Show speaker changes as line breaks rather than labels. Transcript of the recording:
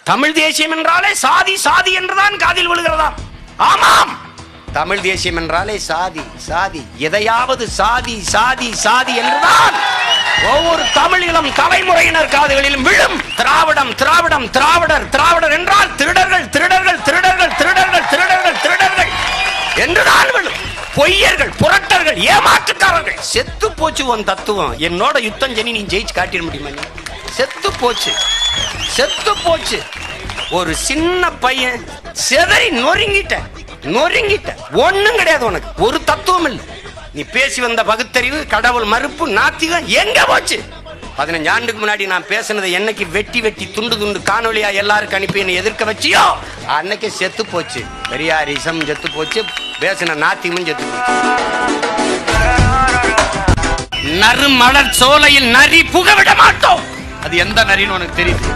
தமிழ் தேசியம் என்றாலே சாதி சாதி என்றுதான் காதில் விழுகிறதா? ஆமாம், தமிழ் தேசியம் என்றாலே சாதி சாதி, எதையாவது சாதி சாதி சாதி என்றுதான் ஒவ்வொரு தமிழ் இளம் தலைமுறையினர் காதுகளிலும் விழும். திராவிடம் திராவிடம் திராவிடர் திராவிடர் என்றால் திருடர்கள் திருடர்கள் திருடர்கள் திருடர்கள் திருடர்கள் திருடர்கள் என்றுதான் விழும். பொய்யர்கள், புரட்டர்கள், ஏமாற்றுக்காரர்கள். செத்து போச்சு உன் தத்துவம். என்னோட யுத்தம் ஜெனி நீ ஜெயிச்சு காட்டிட முடியுமா? செத்து போச்சு, செத்து போச்சு. ஒரு சின்ன பையன் செதறி நொறுங்கிட்ட நொறுங்கிட்ட. ஒண்ணும் கிடையாது உனக்கு, ஒரு தத்துவம் இல்லை. நீ பேசி வந்த பகுத்தறிவு, கடவுள் மறுப்பு, நாத்திகம் எங்க போச்சு? 15 ஆண்டுக்கு முன்னாடி நான் பேசினதை என்னைக்கு வெட்டி வெட்டி துண்டு துண்டு காணொலியா எல்லாருக்கும் அனுப்பி என்னை எதிர்க்க வச்சியோ அன்னைக்கு செத்து போச்சு. பெரியாரிசம் செத்து போச்சு, பேசின நாத்திகமும் செத்து போச்சு. நறுமலர் சோலையில் நரி புக விட மாட்டோம். அது எந்த நரின்னு உனக்கு தெரியுது?